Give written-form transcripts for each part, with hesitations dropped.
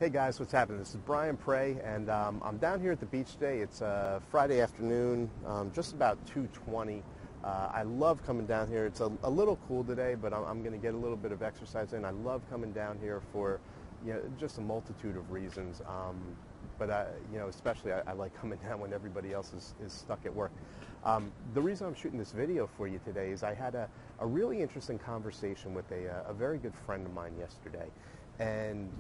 Hey guys, what's happening? This is Brian Prey, and I'm down here at the beach today. It's Friday afternoon, just about 2:20. I love coming down here. It's a little cool today, but I'm going to get a little bit of exercise in. I love coming down here for just a multitude of reasons. Especially I like coming down when everybody else is stuck at work. The reason I'm shooting this video for you today is I had a really interesting conversation with a very good friend of mine yesterday. And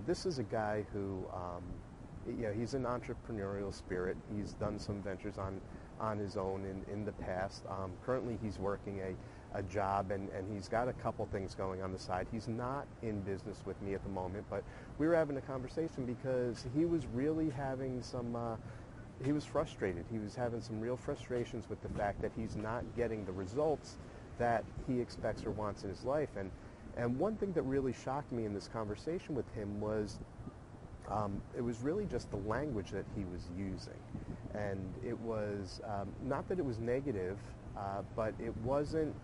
this is a guy who, he's an entrepreneurial spirit. He's done some ventures on his own in the past. Currently, he's working a job, and he's got a couple things going on the side. He's not in business with me at the moment, but we were having a conversation because he was really having he was frustrated. He was having some real frustrations with the fact that he's not getting the results that he expects or wants in his life. And one thing that really shocked me in this conversation with him was it was really just the language that he was using. And it was not that it was negative, but it wasn't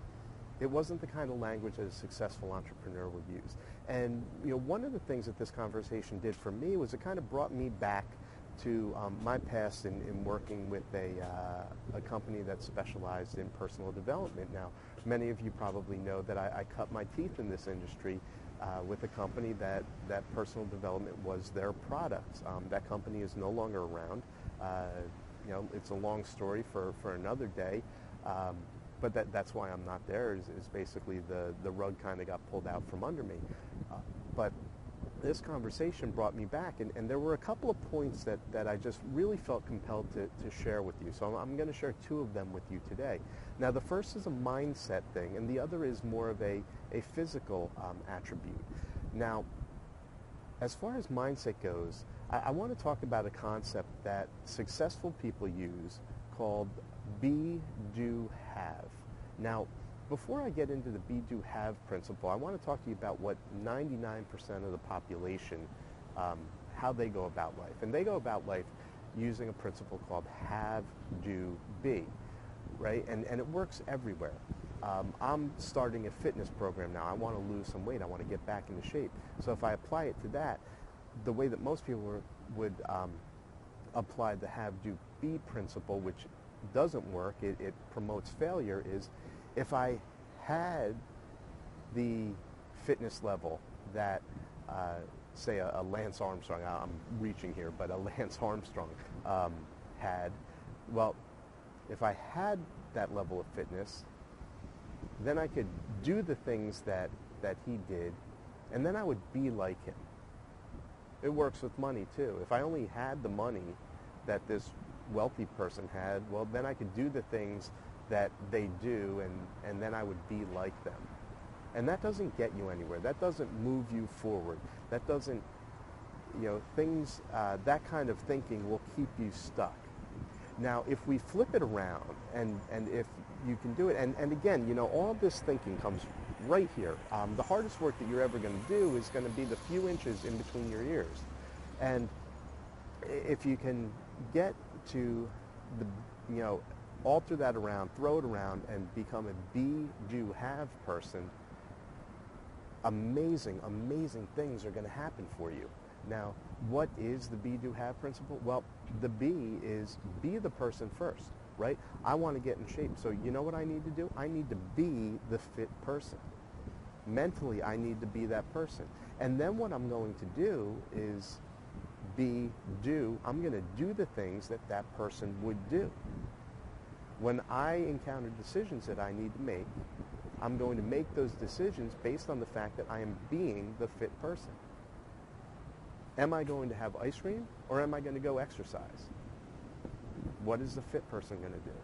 the kind of language that a successful entrepreneur would use. And one of the things that this conversation did for me was it kind of brought me back to my past in working with a company that specialized in personal development. Now, many of you probably know that I cut my teeth in this industry with a company that personal development was their product. That company is no longer around. It's a long story for another day. But that's why I'm not there is basically the rug kind of got pulled out from under me. But this conversation brought me back, and there were a couple of points that I just really felt compelled to share with you. So I'm going to share two of them with you today. Now, the first is a mindset thing, and the other is more of a physical attribute. Now, as far as mindset goes, I want to talk about a concept that successful people use called be, do, have. Now, before I get into the be, do, have principle, I want to talk to you about what 99% of the population, how they go about life. And they go about life using a principle called have, do, be, right? And it works everywhere. I'm starting a fitness program now. I want to lose some weight. I want to get back into shape. So if I apply it to that, the way that most people would apply the have, do, be principle, which doesn't work, it promotes failure, is if I had the fitness level that, say, a Lance Armstrong, I'm reaching here, but a Lance Armstrong had, well, if I had that level of fitness, then I could do the things that he did, and then I would be like him. It works with money, too. If I only had the money that this wealthy person had, well, then I could do the things that they do, and then I would be like them. And that doesn't get you anywhere. That doesn't move you forward. That doesn't, that kind of thinking will keep you stuck. Now, if we flip it around, and if you can do it, and again, all this thinking comes right here. The hardest work that you're ever going to do is going to be the few inches in between your ears. And if you can get to alter that around, throw it around, and become a be, do, have person, amazing, amazing things are going to happen for you. Now, what is the be, do, have principle? Well, the be is be the person first, right? I want to get in shape. So you know what I need to do? I need to be the fit person. Mentally, I need to be that person. And then what I'm going to do is I'm going to do the things that person would do. When I encounter decisions that I need to make, I'm going to make those decisions based on the fact that I am being the fit person. Am I going to have ice cream, or am I going to go exercise? What is the fit person going to do?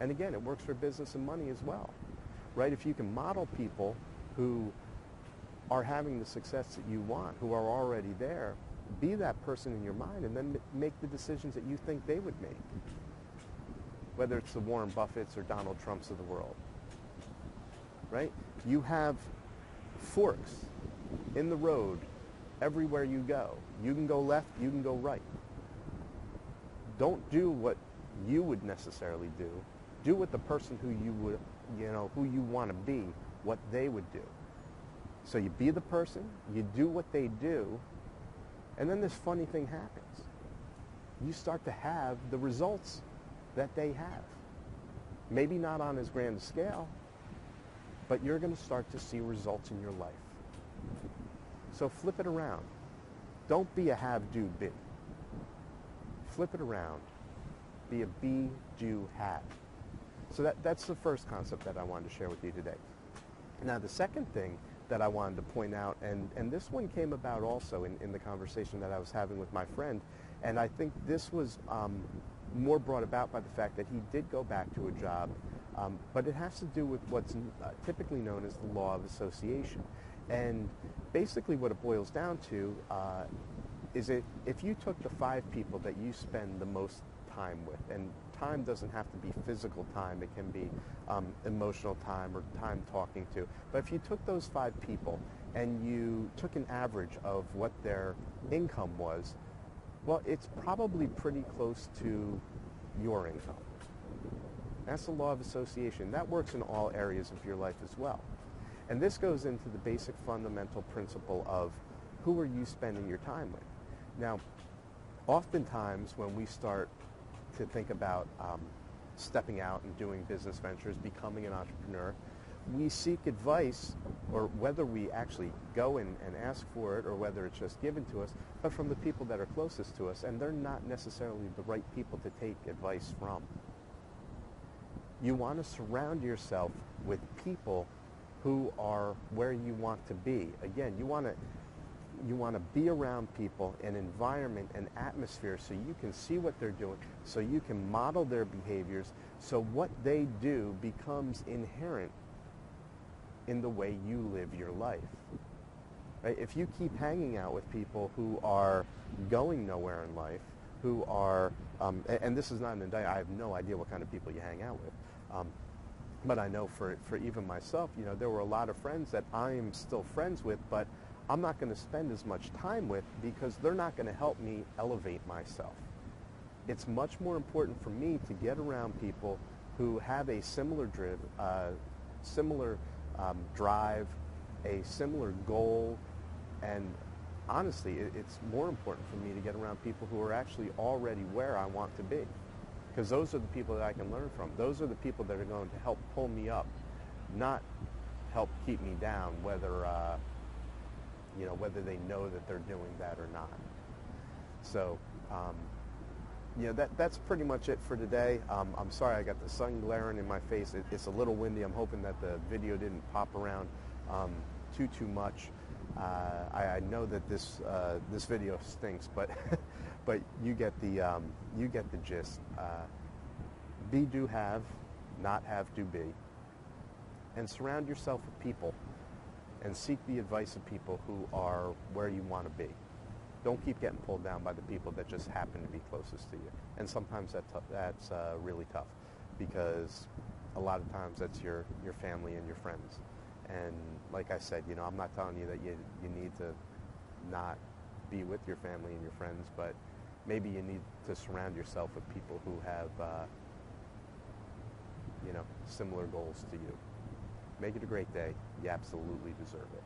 And again, it works for business and money as well, right? If you can model people who are having the success that you want, who are already there, be that person in your mind, and then make the decisions that you think they would make. Whether it's the Warren Buffetts or Donald Trumps of the world, right? You have forks in the road everywhere you go. You can go left, you can go right. Don't do what you would necessarily do. Do what the person who you want to be, what they would do. So you be the person, you do what they do, And then this funny thing happens. You start to have the results that they have. Maybe not on as grand a scale, but you're going to start to see results in your life. So flip it around. Don't be a have, do, be. Flip it around. Be a be, do, have. So that's the first concept that I wanted to share with you today. Now, the second thing that I wanted to point out, and this one came about also in the conversation that I was having with my friend, and I think this was more brought about by the fact that he did go back to a job, but it has to do with what's typically known as the law of association. And basically what it boils down to is if you took the 5 people that you spend the most time with, and time doesn't have to be physical time, it can be emotional time or time talking to, but if you took those 5 people and you took an average of what their income was, well, it's probably pretty close to your income. That's the law of association. That works in all areas of your life as well. And this goes into the basic fundamental principle of who are you spending your time with? Now, oftentimes when we start to think about stepping out and doing business ventures, becoming an entrepreneur, we seek advice, or whether we actually go and ask for it, or whether it's just given to us, but from the people that are closest to us, and they're not necessarily the right people to take advice from. You want to surround yourself with people who are where you want to be. Again, you want to be around people, an environment, an atmosphere, so you can see what they're doing, so you can model their behaviors, so what they do becomes inherent in the way you live your life. Right? If you keep hanging out with people who are going nowhere in life, who are, and this is not an indictment, I have no idea what kind of people you hang out with, but I know for even myself, there were a lot of friends that I'm still friends with, but I'm not going to spend as much time with because they're not going to help me elevate myself. It's much more important for me to get around people who have a similar drive, drive, a similar goal, and honestly, it's more important for me to get around people who are actually already where I want to be, because those are the people that I can learn from. Those are the people that are going to help pull me up, not help keep me down, whether they know that they're doing that or not. So, that's pretty much it for today. I'm sorry I got the sun glaring in my face. It's a little windy. I'm hoping that the video didn't pop around too much. I know that this video stinks, but but you get the gist. Be, do, have, not have, do, be, and surround yourself with people, and seek the advice of people who are where you want to be. Don't keep getting pulled down by the people that just happen to be closest to you. And sometimes that's really tough, because a lot of times that's your family and your friends. And like I said, I'm not telling you that you need to not be with your family and your friends, but maybe you need to surround yourself with people who have similar goals to you. Make it a great day. You absolutely deserve it.